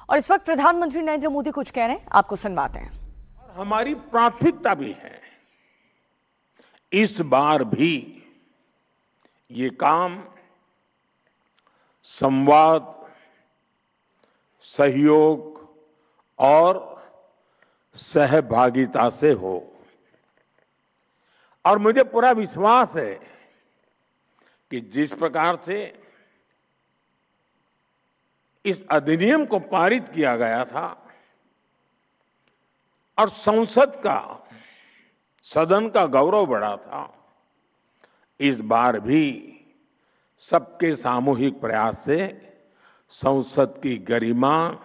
और इस वक्त प्रधानमंत्री नरेंद्र मोदी कुछ कह रहे हैं, आपको सुनवाते हैं। हमारी प्राथमिकता भी है, इस बार भी ये काम संवाद, सहयोग और सहभागिता से हो। और मुझे पूरा विश्वास है कि जिस प्रकार से इस अधिनियम को पारित किया गया था और संसद का, सदन का गौरव बढ़ा था, इस बार भी सबके सामूहिक प्रयास से संसद की गरिमा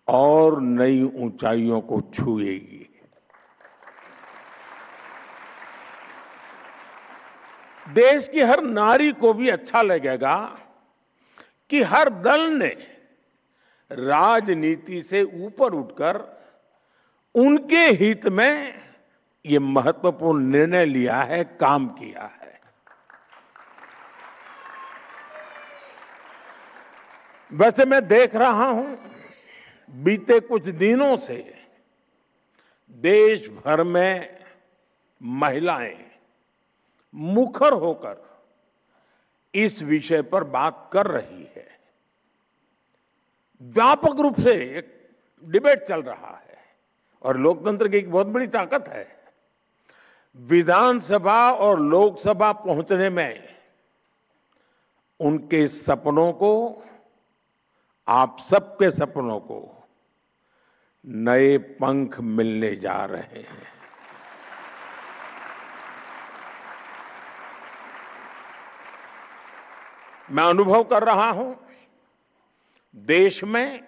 और नई ऊंचाइयों को छुएगी। देश की हर नारी को भी अच्छा लगेगा कि हर दल ने राजनीति से ऊपर उठकर उनके हित में ये महत्वपूर्ण निर्णय लिया है, काम किया है। वैसे मैं देख रहा हूं, बीते कुछ दिनों से देश भर में महिलाएं मुखर होकर इस विषय पर बात कर रही है। व्यापक रूप से एक डिबेट चल रहा है और लोकतंत्र की एक बहुत बड़ी ताकत है। विधानसभा और लोकसभा पहुंचने में उनके सपनों को, आप सबके सपनों को नए पंख मिलने जा रहे हैं। मैं अनुभव कर रहा हूं, देश में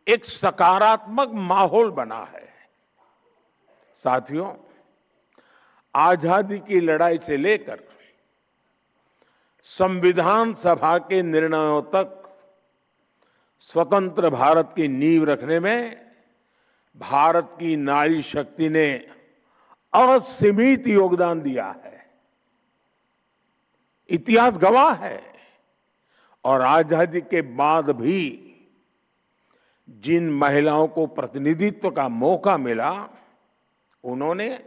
एक सकारात्मक माहौल बना है। साथियों, आजादी की लड़ाई से लेकर संविधान सभा के निर्णयों तक स्वतंत्र भारत की नींव रखने में भारत की नारी शक्ति ने असीमित योगदान दिया है। इतिहास गवाह है। और आजादी के बाद भी जिन महिलाओं को प्रतिनिधित्व का मौका मिला, उन्होंने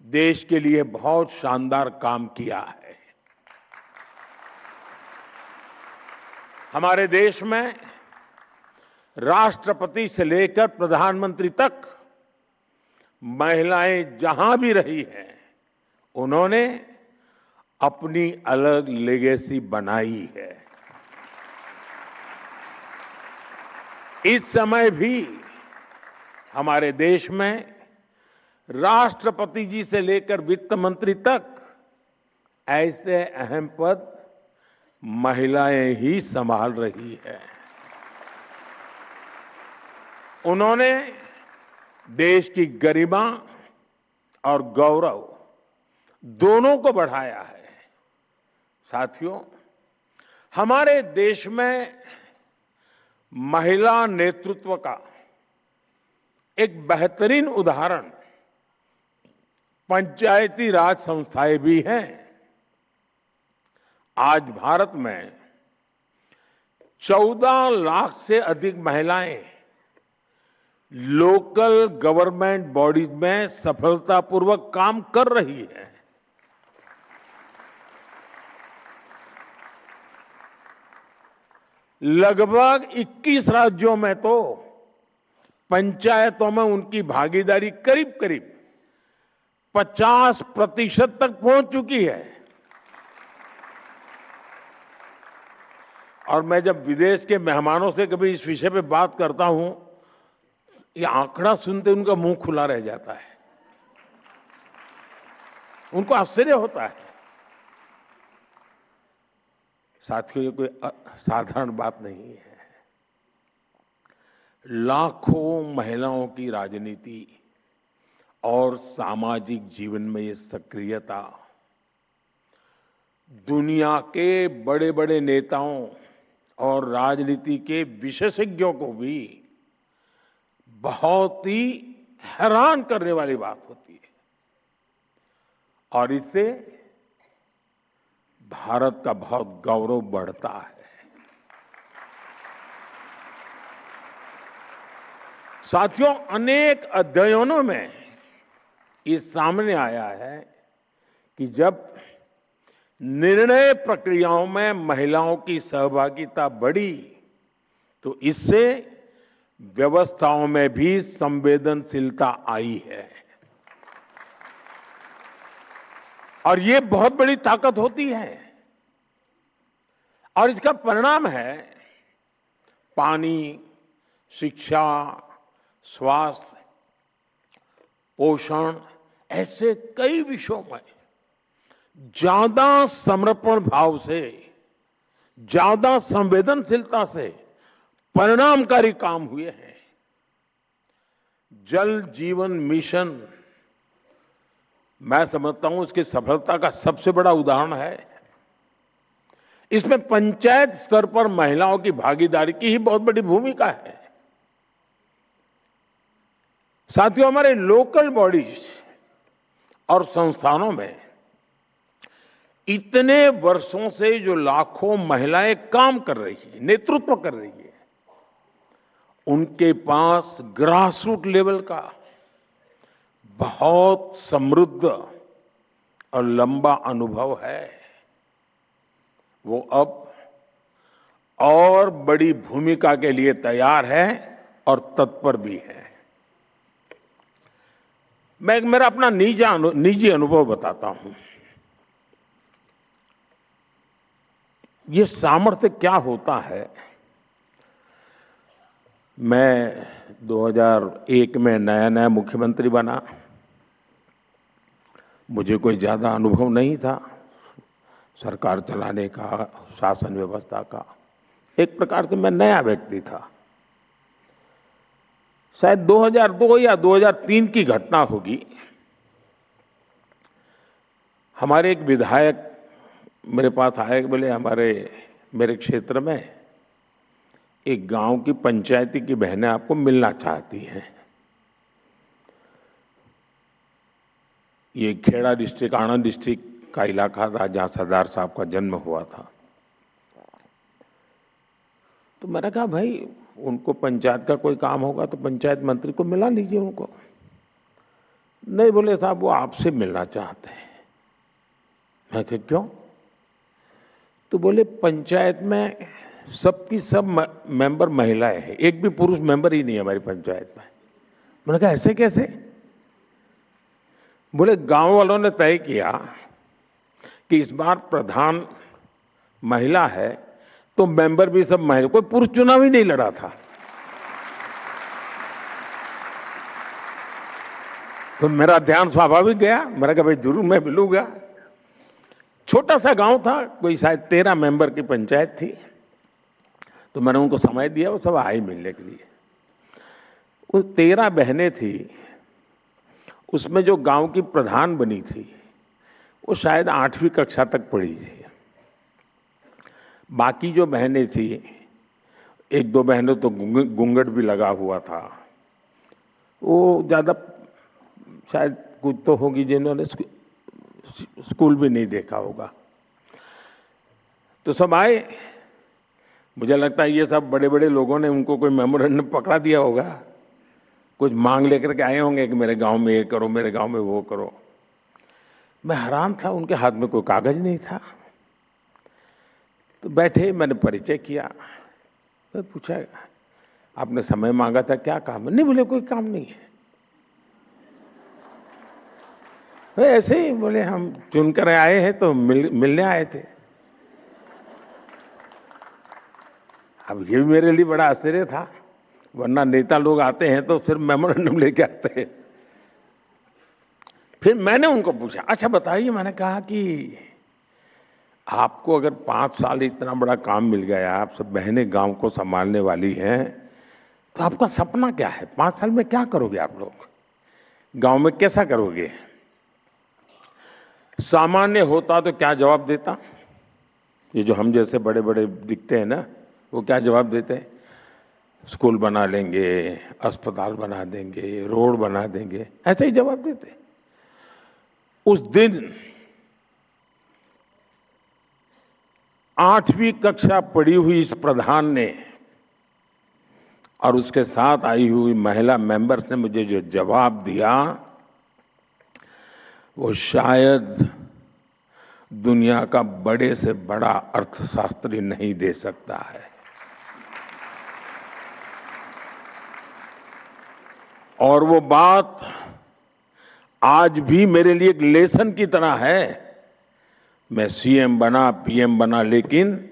देश के लिए बहुत शानदार काम किया है। हमारे देश में राष्ट्रपति से लेकर प्रधानमंत्री तक महिलाएं जहां भी रही हैं, उन्होंने अपनी अलग लेगेसी बनाई है। इस समय भी हमारे देश में राष्ट्रपति जी से लेकर वित्त मंत्री तक ऐसे अहम पद महिलाएं ही संभाल रही है। उन्होंने देश की गरिमा और गौरव दोनों को बढ़ाया है। साथियों, हमारे देश में महिला नेतृत्व का एक बेहतरीन उदाहरण पंचायती राज संस्थाएं भी हैं। आज भारत में 14 लाख से अधिक महिलाएं लोकल गवर्नमेंट बॉडीज में सफलतापूर्वक काम कर रही हैं। लगभग 21 राज्यों में तो पंचायतों में उनकी भागीदारी करीब करीब 50% तक पहुंच चुकी है। और मैं जब विदेश के मेहमानों से कभी इस विषय पे बात करता हूं, ये आंकड़ा सुनते उनका मुंह खुला रह जाता है। उनको आश्चर्य होता है। साथियों, ये कोई साधारण बात नहीं है। लाखों महिलाओं की राजनीति और सामाजिक जीवन में ये सक्रियता दुनिया के बड़े बड़े नेताओं और राजनीति के विशेषज्ञों को भी बहुत ही हैरान करने वाली बात होती है। और इससे भारत का बहुत गौरव बढ़ता है। साथियों, अनेक अध्ययनों में ये सामने आया है कि जब निर्णय प्रक्रियाओं में महिलाओं की सहभागिता बढ़ी तो इससे व्यवस्थाओं में भी संवेदनशीलता आई है और ये बहुत बड़ी ताकत होती है। और इसका परिणाम है पानी, शिक्षा, स्वास्थ्य, पोषण, ऐसे कई विषयों में ज्यादा समर्पण भाव से, ज्यादा संवेदनशीलता से परिणामकारी काम हुए हैं। जल जीवन मिशन, मैं समझता हूं इसकी सफलता का सबसे बड़ा उदाहरण है। इसमें पंचायत स्तर पर महिलाओं की भागीदारी की ही बहुत बड़ी भूमिका है। साथियों, हमारे लोकल बॉडीज और संस्थानों में इतने वर्षों से जो लाखों महिलाएं काम कर रही है, नेतृत्व कर रही है, उनके पास ग्रासरूट लेवल का बहुत समृद्ध और लंबा अनुभव है। वो अब और बड़ी भूमिका के लिए तैयार है और तत्पर भी है। मैं मेरा अपना निजी अनुभव बताता हूं। ये सामर्थ्य क्या होता है। मैं 2001 में नया मुख्यमंत्री बना। मुझे कोई ज्यादा अनुभव नहीं था सरकार चलाने का, शासन व्यवस्था का। एक प्रकार से मैं नया व्यक्ति था। शायद 2002 या 2003 की घटना होगी। हमारे एक विधायक मेरे पास आए, बोले मेरे क्षेत्र में एक गांव की पंचायती की बहनें आपको मिलना चाहती हैं। ये खेड़ा डिस्ट्रिक्ट, आनंद डिस्ट्रिक्ट का इलाका था जहां सरदार साहब का जन्म हुआ था। तो मैंने कहा भाई उनको पंचायत का कोई काम होगा तो पंचायत मंत्री को मिला लीजिए उनको। नहीं, बोले साहब वो आपसे मिलना चाहते हैं। मैं कहा क्यों? तो बोले पंचायत में सबकी सब मेंबर महिलाएं हैं, एक भी पुरुष मेंबर ही नहीं है हमारी पंचायत में। मैंने कहा ऐसे कैसे? बोले गांव वालों ने तय किया कि इस बार प्रधान महिला है तो मेंबर भी सब महिला, कोई पुरुष चुनाव ही नहीं लड़ा था। तो मेरा ध्यान स्वाभाविक गया। मैंने कहा भाई जरूर मैं मिलूंगा। छोटा सा गांव था, कोई शायद 13 मेंबर की पंचायत थी। तो मैंने उनको समय दिया, वो सब आए मिलने के लिए। वो 13 बहनें थी, उसमें जो गांव की प्रधान बनी थी वो शायद 8वीं कक्षा तक पढ़ी थी। बाकी जो बहनें थी, एक दो बहनों तो घूंघट भी लगा हुआ था। वो ज्यादा शायद कुछ तो होगी जिन्होंने स्कूल भी नहीं देखा होगा। तो सब आए। मुझे लगता है ये सब बड़े बड़े लोगों ने उनको कोई मेमोरेंडम पकड़ा दिया होगा, कुछ मांग लेकर के आए होंगे कि मेरे गांव में ये करो, मेरे गांव में वो करो। मैं हैरान था, उनके हाथ में कोई कागज नहीं था। तो बैठे, मैंने परिचय किया। तो पूछा आपने समय मांगा था, क्या काम है? नहीं, बोले कोई काम नहीं है। ऐसे ही बोले हम चुनकर आए हैं तो मिलने आए थे। अब ये भी मेरे लिए बड़ा आश्चर्य था, वरना नेता लोग आते हैं तो सिर्फ मेमोरेंडम लेके आते हैं। फिर मैंने उनको पूछा, अच्छा बताइए, मैंने कहा कि आपको अगर 5 साल इतना बड़ा काम मिल गया, आप सब बहनें गांव को संभालने वाली हैं, तो आपका सपना क्या है? 5 साल में क्या करोगे आप लोग? गांव में कैसा करोगे? सामान्य होता तो क्या जवाब देता? ये जो हम जैसे बड़े बड़े दिखते हैं ना, वो क्या जवाब देते हैं? स्कूल बना लेंगे, अस्पताल बना देंगे, रोड बना देंगे, ऐसे ही जवाब देते। उस दिन 8वीं कक्षा पढ़ी हुई इस प्रधान ने और उसके साथ आई हुई महिला मेंबर्स ने मुझे जो जवाब दिया वो शायद दुनिया का बड़े से बड़ा अर्थशास्त्री नहीं दे सकता है। और वो बात आज भी मेरे लिए एक लेसन की तरह है। मैं सीएम बना, पीएम बना, लेकिन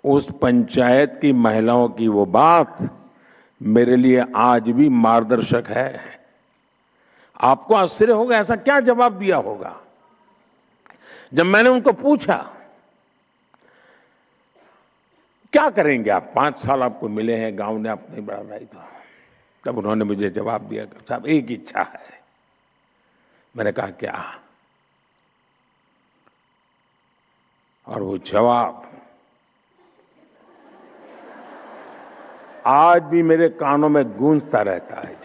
उस पंचायत की महिलाओं की वो बात मेरे लिए आज भी मार्गदर्शक है। आपको आश्चर्य होगा ऐसा क्या जवाब दिया होगा। जब मैंने उनको पूछा क्या करेंगे आप, 5 साल आपको मिले हैं, गांव ने आपको नहीं बढ़ाया था, तब उन्होंने मुझे जवाब दिया साहब एक इच्छा है। मैंने कहा क्या? और वो जवाब आज भी मेरे कानों में गूंजता रहता है।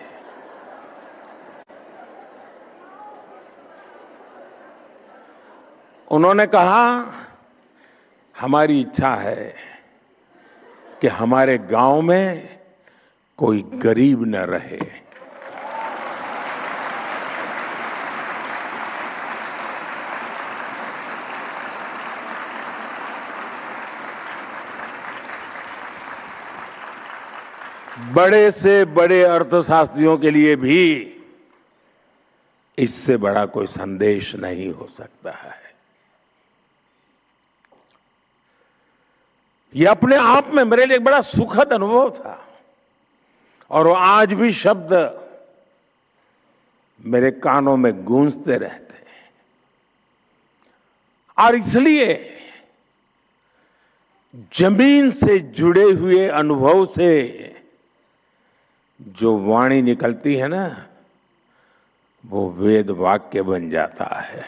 उन्होंने कहा हमारी इच्छा है कि हमारे गांव में कोई गरीब न रहे। बड़े से बड़े अर्थशास्त्रियों के लिए भी इससे बड़ा कोई संदेश नहीं हो सकता है। यह अपने आप में मेरे लिए एक बड़ा सुखद अनुभव था और वो आज भी शब्द मेरे कानों में गूंजते रहते हैं। और इसलिए जमीन से जुड़े हुए अनुभव से जो वाणी निकलती है ना, वो वेद वाक्य बन जाता है।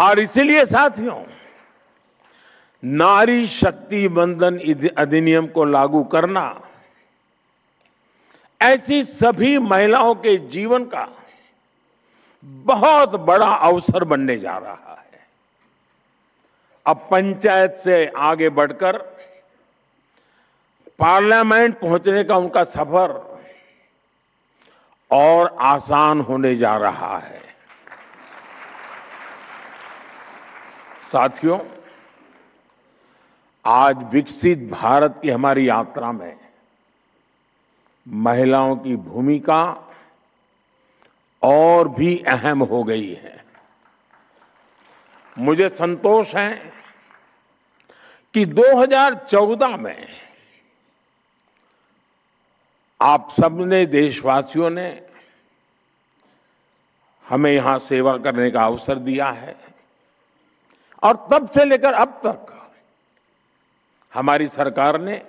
और इसीलिए साथियों, नारी शक्ति वंदन अधिनियम को लागू करना ऐसी सभी महिलाओं के जीवन का बहुत बड़ा अवसर बनने जा रहा है। अब पंचायत से आगे बढ़कर पार्लियामेंट पहुंचने का उनका सफर और आसान होने जा रहा है। साथियों, आज विकसित भारत की हमारी यात्रा में महिलाओं की भूमिका और भी अहम हो गई है। मुझे संतोष है कि 2014 में आप सबने, देशवासियों ने हमें यहां सेवा करने का अवसर दिया है और तब से लेकर अब तक हमारी सरकार ने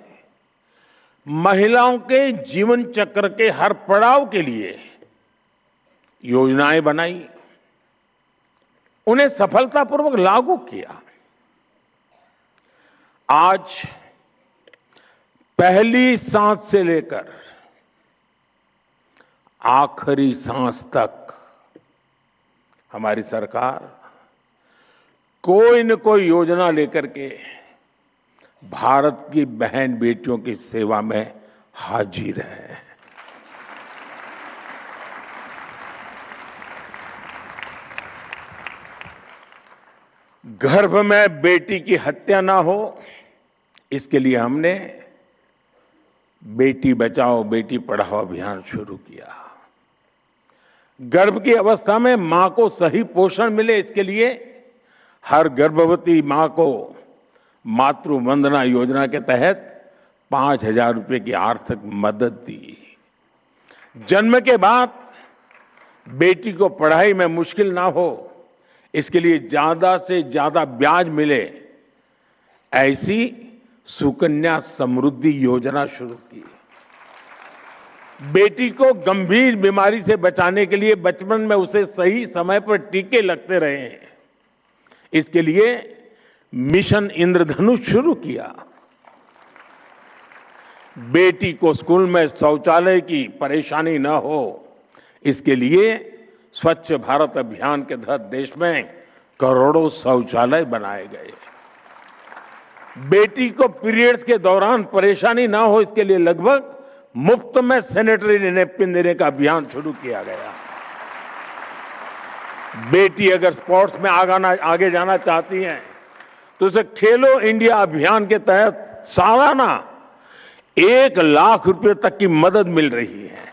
महिलाओं के जीवन चक्र के हर पड़ाव के लिए योजनाएं बनाई, उन्हें सफलतापूर्वक लागू किया। आज पहली सांस से लेकर आखिरी सांस तक हमारी सरकार कोई न कोई योजना लेकर के भारत की बहन बेटियों की सेवा में हाजिर है। गर्भ में बेटी की हत्या ना हो, इसके लिए हमने बेटी बचाओ बेटी पढ़ाओ अभियान शुरू किया। गर्भ की अवस्था में मां को सही पोषण मिले, इसके लिए हर गर्भवती मां को मातृ वंदना योजना के तहत 5,000 रुपए की आर्थिक मदद दी। जन्म के बाद बेटी को पढ़ाई में मुश्किल ना हो, इसके लिए ज्यादा से ज्यादा ब्याज मिले, ऐसी सुकन्या समृद्धि योजना शुरू की। बेटी को गंभीर बीमारी से बचाने के लिए बचपन में उसे सही समय पर टीके लगते रहे हैं, इसके लिए मिशन इंद्रधनुष शुरू किया। बेटी को स्कूल में शौचालय की परेशानी न हो, इसके लिए स्वच्छ भारत अभियान के तहत देश में करोड़ों शौचालय बनाए गए। बेटी को पीरियड्स के दौरान परेशानी ना हो इसके लिए लगभग मुफ्त में सैनिटरी नैपकिन देने का अभियान शुरू किया गया। बेटी अगर स्पोर्ट्स में आगे जाना चाहती हैं तो उसे खेलो इंडिया अभियान के तहत सालाना 1 लाख रुपए तक की मदद मिल रही है।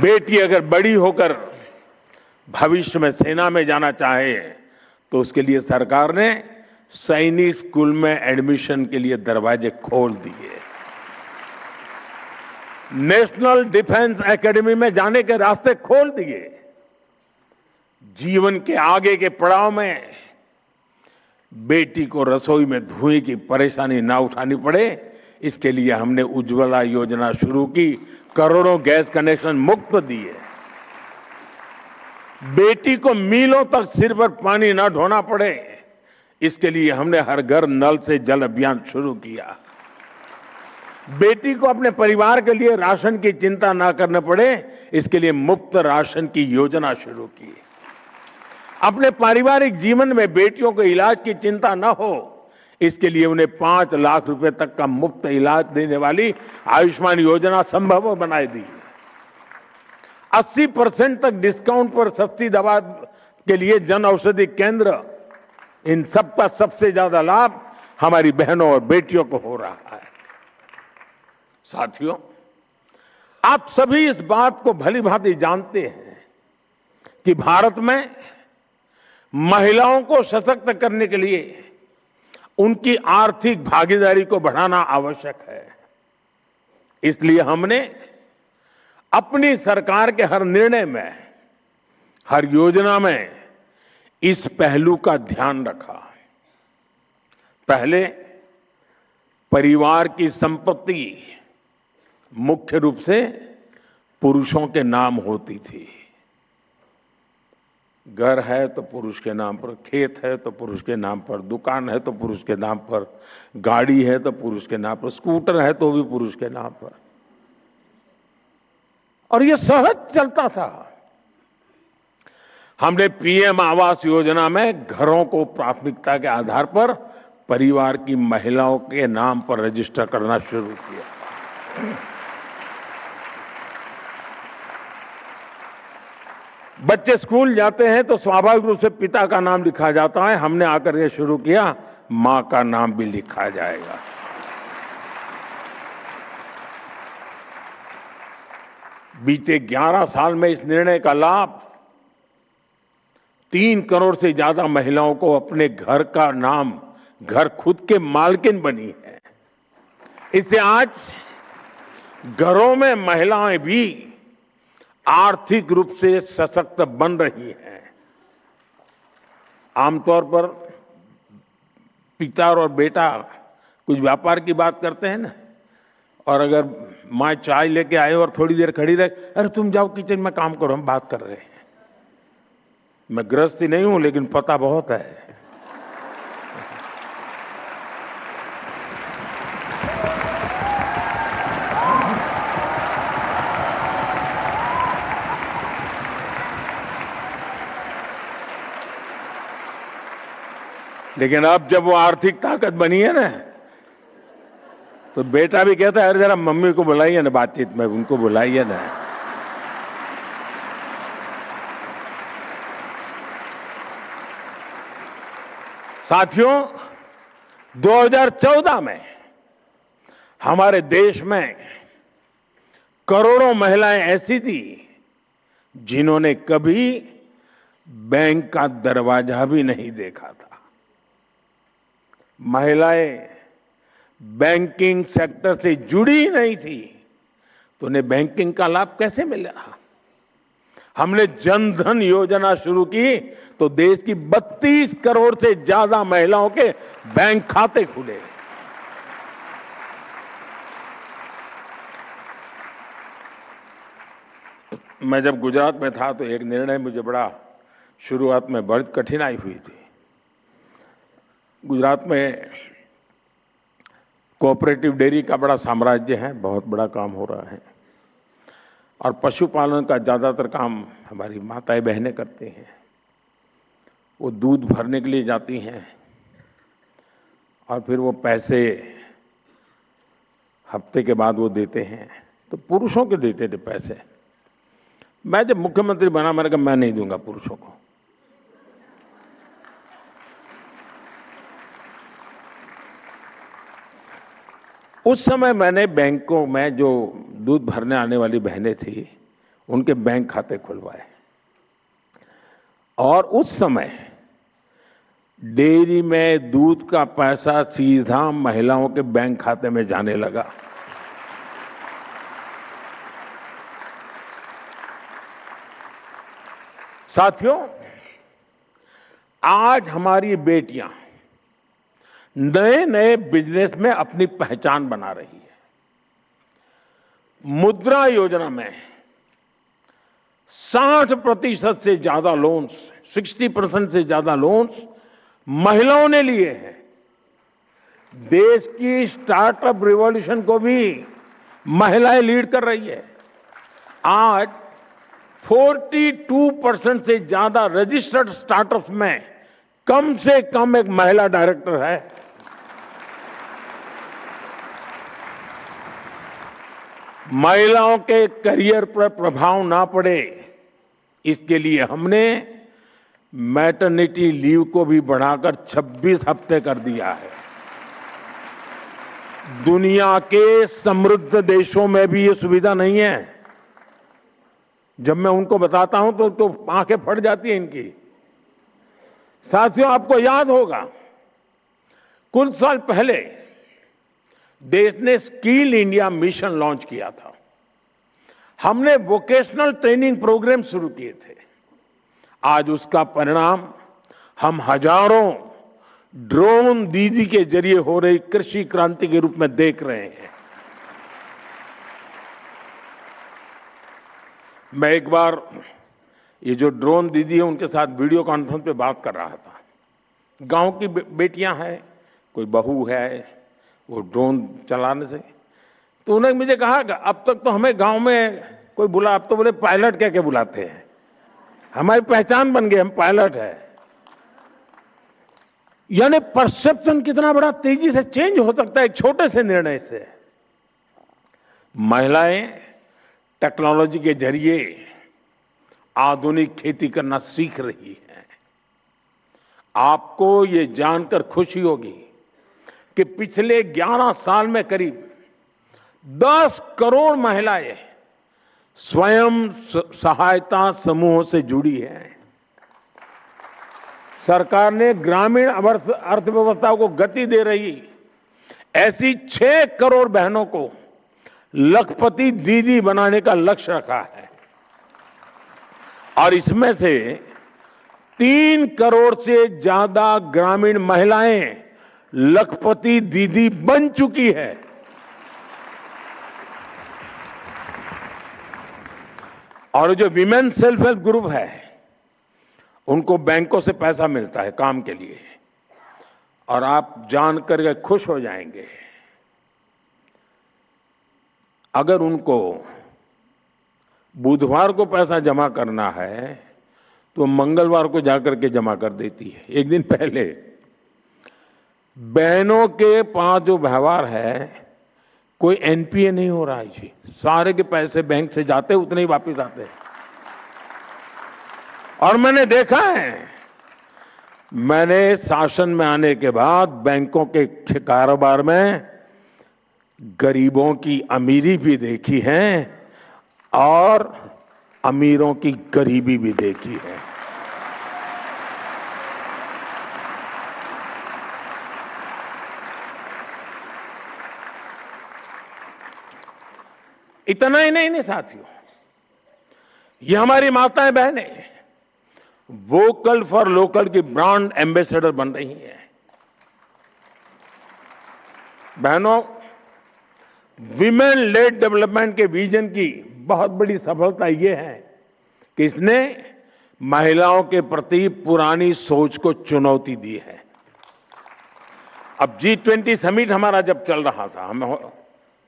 बेटी अगर बड़ी होकर भविष्य में सेना में जाना चाहे तो उसके लिए सरकार ने सैनिक स्कूल में एडमिशन के लिए दरवाजे खोल दिए। नेशनल डिफेंस एकेडमी में जाने के रास्ते खोल दिए। जीवन के आगे के पड़ाव में बेटी को रसोई में धुएं की परेशानी ना उठानी पड़े, इसके लिए हमने उज्ज्वला योजना शुरू की, करोड़ों गैस कनेक्शन मुफ्त दिए। बेटी को मीलों तक सिर पर पानी ना ढोना पड़े, इसके लिए हमने हर घर नल से जल अभियान शुरू किया। बेटी को अपने परिवार के लिए राशन की चिंता ना करना पड़े, इसके लिए मुफ्त राशन की योजना शुरू की। अपने पारिवारिक जीवन में बेटियों को इलाज की चिंता न हो, इसके लिए उन्हें 5 लाख रुपए तक का मुफ्त इलाज देने वाली आयुष्मान योजना संभव बनाई दी। 80% तक डिस्काउंट पर सस्ती दवा के लिए जन औषधि केंद्र, इन सबका सबसे ज्यादा लाभ हमारी बहनों और बेटियों को हो रहा है। साथियों, आप सभी इस बात को भली भांति जानते हैं कि भारत में महिलाओं को सशक्त करने के लिए उनकी आर्थिक भागीदारी को बढ़ाना आवश्यक है। इसलिए हमने अपनी सरकार के हर निर्णय में, हर योजना में इस पहलू का ध्यान रखा। पहले परिवार की संपत्ति मुख्य रूप से पुरुषों के नाम होती थी। घर है तो पुरुष के नाम पर, खेत है तो पुरुष के नाम पर, दुकान है तो पुरुष के नाम पर, गाड़ी है तो पुरुष के नाम पर, स्कूटर है तो भी पुरुष के नाम पर, और यह सहज चलता था। हमने पीएम आवास योजना में घरों को प्राथमिकता के आधार पर परिवार की महिलाओं के नाम पर रजिस्टर करना शुरू किया। बच्चे स्कूल जाते हैं तो स्वाभाविक रूप से पिता का नाम लिखा जाता है। हमने आकर ये शुरू किया, मां का नाम भी लिखा जाएगा। बीते 11 साल में इस निर्णय का लाभ 3 करोड़ से ज्यादा महिलाओं को अपने घर का नाम, घर खुद के मालकिन बनी है। इससे आज घरों में महिलाएं भी आर्थिक रूप से सशक्त बन रही हैं। आमतौर पर पिता और बेटा कुछ व्यापार की बात करते हैं ना, और अगर मां चाय लेके आए और थोड़ी देर खड़ी रहे, अरे तुम जाओ किचन में काम करो, हम बात कर रहे हैं। मैं गृहस्थी नहीं हूं लेकिन पता बहुत है। लेकिन अब जब वो आर्थिक ताकत बनी है ना, तो बेटा भी कहता है, अरे जरा मम्मी को बुलाइए ना बातचीत में, उनको बुलाइए ना। साथियों, 2014 में हमारे देश में करोड़ों महिलाएं ऐसी थी जिन्होंने कभी बैंक का दरवाजा भी नहीं देखा था। महिलाएं बैंकिंग सेक्टर से जुड़ी ही नहीं थी, तो उन्हें बैंकिंग का लाभ कैसे मिला? हमने जन धन योजना शुरू की तो देश की 32 करोड़ से ज्यादा महिलाओं के बैंक खाते खुले। मैं जब गुजरात में था तो एक निर्णय मुझे बड़ा शुरुआत में बड़ी कठिनाई हुई थी। गुजरात में कोऑपरेटिव डेयरी का बड़ा साम्राज्य है, बहुत बड़ा काम हो रहा है, और पशुपालन का ज्यादातर काम हमारी माताएं बहनें करती हैं। वो दूध भरने के लिए जाती हैं, और फिर वो पैसे हफ्ते के बाद वो देते हैं। तो पुरुषों के देते थे पैसे। मैं जब मुख्यमंत्री बना, मैंने कहा मैं नहीं दूंगा पुरुषों को। उस समय मैंने बैंकों में जो दूध भरने आने वाली बहनें थी, उनके बैंक खाते खुलवाए। और उस समय डेयरी में दूध का पैसा सीधा महिलाओं के बैंक खाते में जाने लगा। साथियों, आज हमारी बेटियां नए नए बिजनेस में अपनी पहचान बना रही है। मुद्रा योजना में 60% से ज्यादा लोन्स, 60% से ज्यादा लोन्स महिलाओं ने लिए हैं। देश की स्टार्टअप रिवॉल्यूशन को भी महिलाएं लीड कर रही है। आज 42% से ज्यादा रजिस्टर्ड स्टार्टअप्स में कम से कम एक महिला डायरेक्टर है। महिलाओं के करियर पर प्रभाव ना पड़े, इसके लिए हमने मैटरनिटी लीव को भी बढ़ाकर 26 हफ्ते कर दिया है। दुनिया के समृद्ध देशों में भी ये सुविधा नहीं है। जब मैं उनको बताता हूं तो आंखें फट जाती हैं इनकी। साथियों, आपको याद होगा कुछ साल पहले देश ने स्किल इंडिया मिशन लॉन्च किया था। हमने वोकेशनल ट्रेनिंग प्रोग्राम शुरू किए थे। आज उसका परिणाम हम हजारों ड्रोन दीदी के जरिए हो रही कृषि क्रांति के रूप में देख रहे हैं। मैं एक बार ये जो ड्रोन दीदी है उनके साथ वीडियो कॉन्फ्रेंस पे बात कर रहा था। गांव की बेटियां हैं, कोई बहू है, वो ड्रोन चलाने से, तो उन्होंने मुझे कहा कि अब तक तो हमें गांव में कोई बुला, अब तो बोले पायलट कह के बुलाते हैं। हमारी पहचान बन गई, हम पायलट है। यानी परसेप्शन कितना बड़ा तेजी से चेंज हो सकता है एक छोटे से निर्णय से। महिलाएं टेक्नोलॉजी के जरिए आधुनिक खेती करना सीख रही हैं। आपको ये जानकर खुशी होगी कि पिछले 11 साल में करीब 10 करोड़ महिलाएं स्वयं सहायता समूहों से जुड़ी हैं। सरकार ने ग्रामीण अर्थव्यवस्था को गति दे रही ऐसी 6 करोड़ बहनों को लखपति दीदी बनाने का लक्ष्य रखा है। और इसमें से 3 करोड़ से ज्यादा ग्रामीण महिलाएं लखपति दीदी बन चुकी है। और जो विमेन सेल्फ हेल्प ग्रुप है, उनको बैंकों से पैसा मिलता है काम के लिए। और आप जानकर के खुश हो जाएंगे, अगर उनको बुधवार को पैसा जमा करना है तो मंगलवार को जाकर के जमा कर देती है, एक दिन पहले। बहनों के पास जो व्यवहार है, कोई एनपीए नहीं हो रहा है जी। सारे के पैसे बैंक से जाते, उतने ही वापस आते हैं। और मैंने देखा है, मैंने शासन में आने के बाद बैंकों के कारोबार में गरीबों की अमीरी भी देखी है और अमीरों की गरीबी भी देखी है। इतना ही नहीं साथियों, ये हमारी माताएं बहनें वोकल फॉर लोकल की ब्रांड एम्बेसडर बन रही हैं। बहनों, विमेन लेड डेवलपमेंट के विजन की बहुत बड़ी सफलता यह है कि इसने महिलाओं के प्रति पुरानी सोच को चुनौती दी है। अब G20 समिट हमारा जब चल रहा था, हम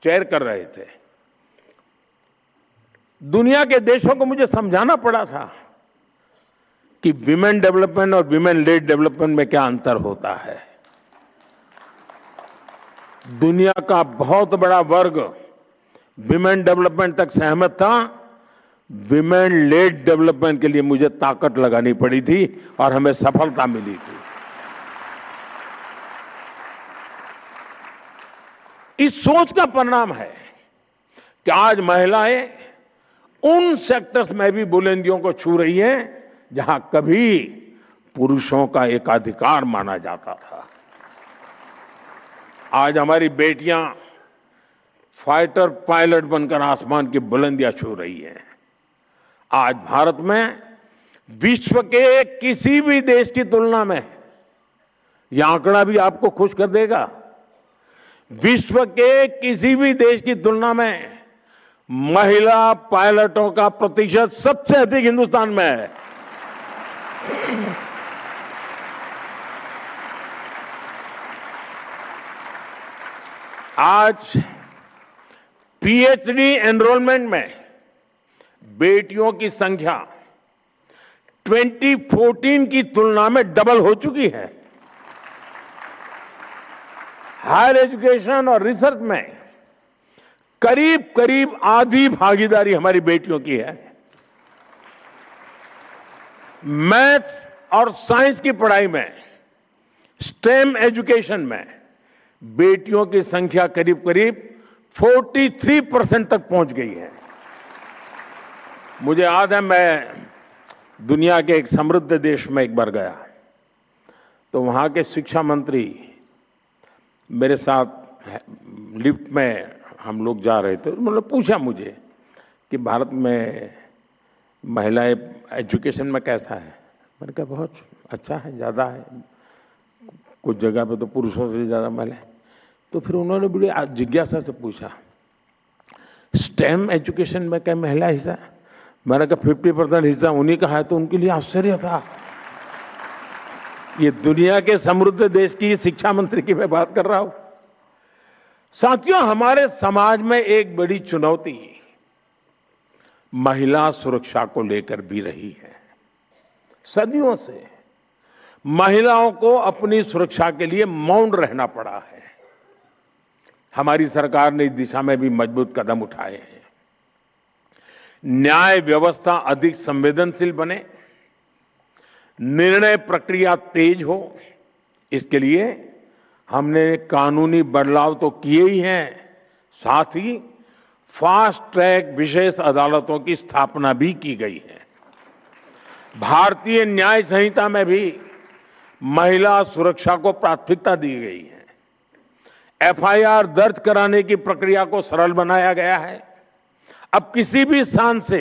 चेयर कर रहे थे, दुनिया के देशों को मुझे समझाना पड़ा था कि विमेन डेवलपमेंट और विमेन लेड डेवलपमेंट में क्या अंतर होता है। दुनिया का बहुत बड़ा वर्ग विमेन डेवलपमेंट तक सहमत था। विमेन लेड डेवलपमेंट के लिए मुझे ताकत लगानी पड़ी थी और हमें सफलता मिली थी। इस सोच का परिणाम है कि आज महिलाएं उन सेक्टर्स में भी बुलंदियों को छू रही हैं जहां कभी पुरुषों का एकाधिकार माना जाता था। आज हमारी बेटियां फाइटर पायलट बनकर आसमान की बुलंदियां छू रही हैं। आज भारत में विश्व के किसी भी देश की तुलना में, यह आंकड़ा भी आपको खुश कर देगा, विश्व के किसी भी देश की तुलना में महिला पायलटों का प्रतिशत सबसे अधिक हिंदुस्तान में है। आज पीएचडी एनरोलमेंट में बेटियों की संख्या 2014 की तुलना में डबल हो चुकी है। हायर एजुकेशन और रिसर्च में करीब करीब आधी भागीदारी हमारी बेटियों की है। मैथ्स और साइंस की पढ़ाई में, स्टेम एजुकेशन में बेटियों की संख्या करीब करीब 43% तक पहुंच गई है। मुझे याद है, मैं दुनिया के एक समृद्ध देश में एक बार गया, तो वहां के शिक्षा मंत्री मेरे साथ लिफ्ट में हम लोग जा रहे थे। मतलब पूछा मुझे कि भारत में महिलाएं एजुकेशन में कैसा है। मैंने कहा बहुत अच्छा है, ज्यादा है, कुछ जगह पे तो पुरुषों से ज्यादा महिलाएं। तो फिर उन्होंने बड़ी जिज्ञासा से पूछा, स्टेम एजुकेशन में क्या महिला हिस्सा? मैंने कहा 50% हिस्सा उन्हीं का है। तो उनके लिए आश्चर्य था। ये दुनिया के समृद्ध देश की शिक्षा मंत्री की मैं बात कर रहा हूं। साथियों, हमारे समाज में एक बड़ी चुनौती महिला सुरक्षा को लेकर भी रही है। सदियों से महिलाओं को अपनी सुरक्षा के लिए मौन रहना पड़ा है। हमारी सरकार ने इस दिशा में भी मजबूत कदम उठाए हैं। न्याय व्यवस्था अधिक संवेदनशील बने, निर्णय प्रक्रिया तेज हो, इसके लिए हमने कानूनी बदलाव तो किए ही हैं, साथ ही फास्ट ट्रैक विशेष अदालतों की स्थापना भी की गई है। भारतीय न्याय संहिता में भी महिला सुरक्षा को प्राथमिकता दी गई है। एफआईआर दर्ज कराने की प्रक्रिया को सरल बनाया गया है। अब किसी भी स्थान से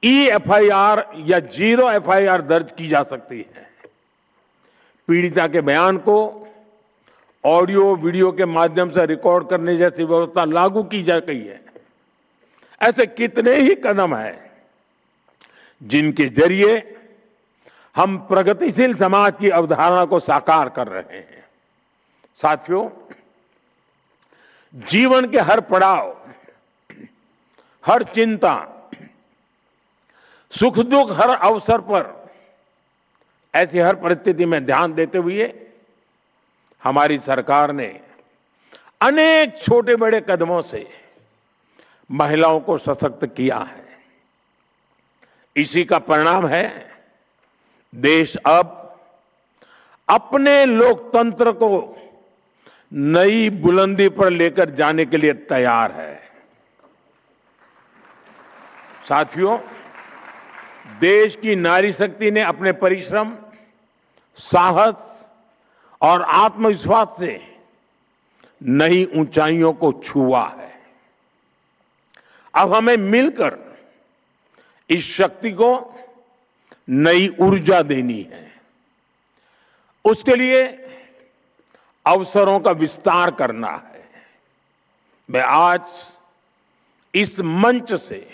ई-एफआईआर या जीरो एफआईआर दर्ज की जा सकती है। पीड़िता के बयान को ऑडियो वीडियो के माध्यम से रिकॉर्ड करने जैसी व्यवस्था लागू की जा गई है। ऐसे कितने ही कदम हैं जिनके जरिए हम प्रगतिशील समाज की अवधारणा को साकार कर रहे हैं। साथियों, जीवन के हर पड़ाव, हर चिंता, सुख दुख, हर अवसर पर ऐसी हर परिस्थिति में ध्यान देते हुए हमारी सरकार ने अनेक छोटे बड़े कदमों से महिलाओं को सशक्त किया है। इसी का परिणाम है देश अब अपने लोकतंत्र को नई बुलंदी पर लेकर जाने के लिए तैयार है। साथियों, देश की नारी शक्ति ने अपने परिश्रम, साहस और आत्मविश्वास से नई ऊंचाइयों को छुआ है। अब हमें मिलकर इस शक्ति को नई ऊर्जा देनी है। उसके लिए अवसरों का विस्तार करना है। मैं आज इस मंच से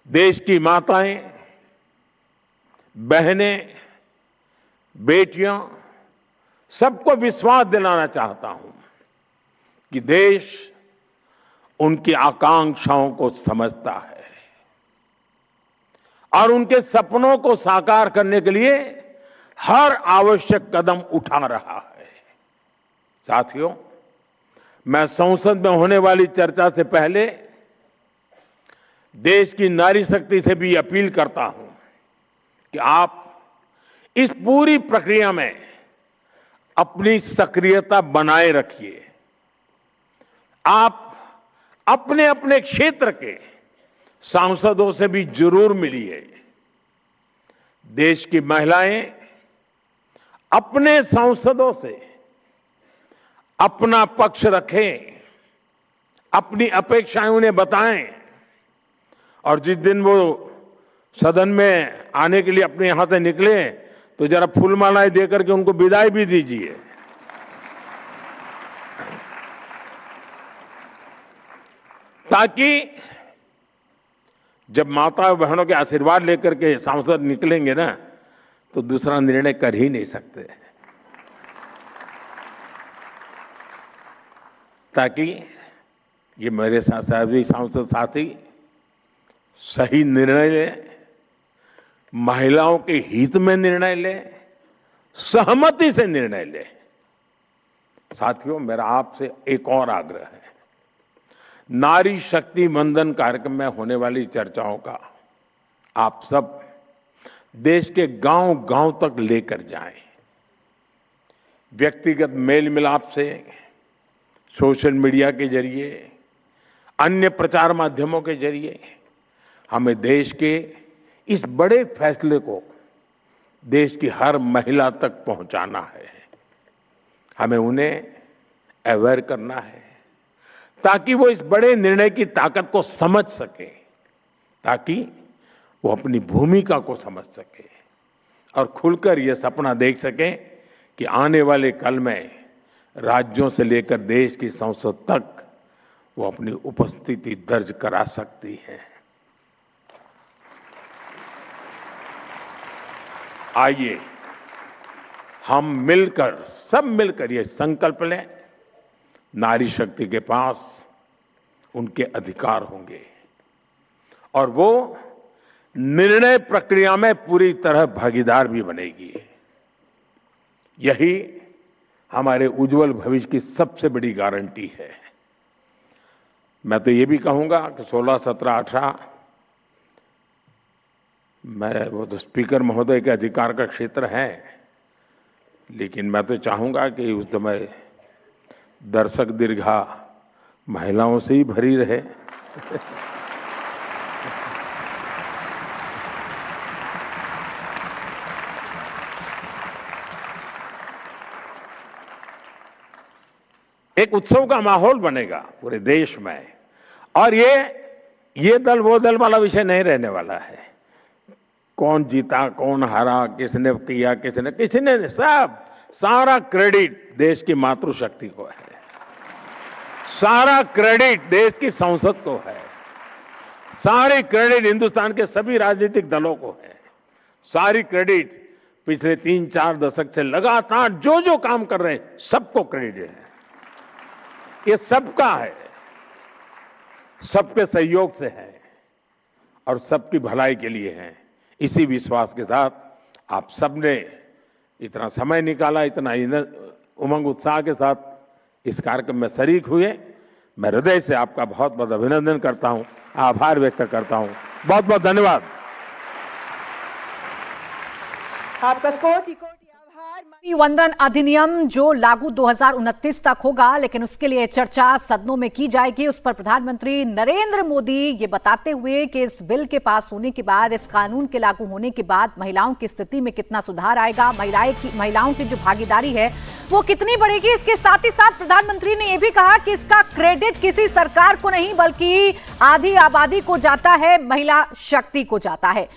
देश की माताएं, बहनें, बेटियां सबको विश्वास दिलाना चाहता हूं कि देश उनकी आकांक्षाओं को समझता है और उनके सपनों को साकार करने के लिए हर आवश्यक कदम उठा रहा है। साथियों, मैं संसद में होने वाली चर्चा से पहले देश की नारी शक्ति से भी अपील करता हूं कि आप इस पूरी प्रक्रिया में अपनी सक्रियता बनाए रखिए। आप अपने अपने क्षेत्र के सांसदों से भी जरूर मिलिए। देश की महिलाएं अपने सांसदों से अपना पक्ष रखें, अपनी अपेक्षाएं उन्हें बताएं और जिस दिन वो सदन में आने के लिए अपने यहां से निकले तो जरा फूलमालाएं देकर के उनको विदाई भी दीजिए। ताकि जब माता बहनों के आशीर्वाद लेकर के सांसद निकलेंगे ना तो दूसरा निर्णय कर ही नहीं सकते, ताकि ये मेरे सभी सांसद साथी सही निर्णय लें, महिलाओं के हित में निर्णय लें, सहमति से निर्णय लें। साथियों, मेरा आपसे एक और आग्रह है। नारी शक्ति वंदन कार्यक्रम में होने वाली चर्चाओं का आप सब देश के गांव-गांव तक लेकर जाएं। व्यक्तिगत मेल मिलाप से, सोशल मीडिया के जरिए, अन्य प्रचार माध्यमों के जरिए हमें देश के इस बड़े फैसले को देश की हर महिला तक पहुंचाना है। हमें उन्हें अवेयर करना है ताकि वो इस बड़े निर्णय की ताकत को समझ सके, ताकि वो अपनी भूमिका को समझ सके और खुलकर ये सपना देख सके कि आने वाले कल में राज्यों से लेकर देश की संसद तक वो अपनी उपस्थिति दर्ज करा सकती है। आइए हम मिलकर, सब मिलकर ये संकल्प लें, नारी शक्ति के पास उनके अधिकार होंगे और वो निर्णय प्रक्रिया में पूरी तरह भागीदार भी बनेगी। यही हमारे उज्जवल भविष्य की सबसे बड़ी गारंटी है। मैं तो ये भी कहूंगा कि 16, 17, 18 वो तो स्पीकर महोदय के अधिकार का क्षेत्र है, लेकिन मैं तो चाहूंगा कि उस समय दर्शक दीर्घा महिलाओं से ही भरी रहे। एक उत्सव का माहौल बनेगा पूरे देश में और ये दल वो दल वाला विषय नहीं रहने वाला है। कौन जीता, कौन हारा, किसने किया, किसने सब, सारा क्रेडिट देश की मातृशक्ति को है। सारा क्रेडिट देश की संसद को है। सारी क्रेडिट हिंदुस्तान के सभी राजनीतिक दलों को है। सारी क्रेडिट पिछले 3-4 दशक से लगातार जो जो काम कर रहे हैं सबको क्रेडिट है। ये सबका है, सबके सहयोग से है और सबकी भलाई के लिए है। इसी विश्वास के साथ आप सबने इतना समय निकाला, इतना उमंग उत्साह के साथ इस कार्यक्रम में शरीक हुए। मैं हृदय से आपका बहुत बहुत अभिनंदन करता हूं, आभार व्यक्त करता हूं। बहुत बहुत धन्यवाद। आपका कोटि कोटि आभार। वंदन अधिनियम जो लागू 2029 तक होगा, लेकिन उसके लिए चर्चा सदनों में की जाएगी। उस पर प्रधानमंत्री नरेंद्र मोदी ये बताते हुए कि इस बिल के पास होने के बाद, इस कानून के लागू होने के बाद महिलाओं की स्थिति में कितना सुधार आएगा, महिलाओं की जो भागीदारी है वो कितनी बढ़ेगी। इसके साथ ही साथ प्रधानमंत्री ने यह भी कहा कि इसका क्रेडिट किसी सरकार को नहीं बल्कि आधी आबादी को जाता है, महिला शक्ति को जाता है।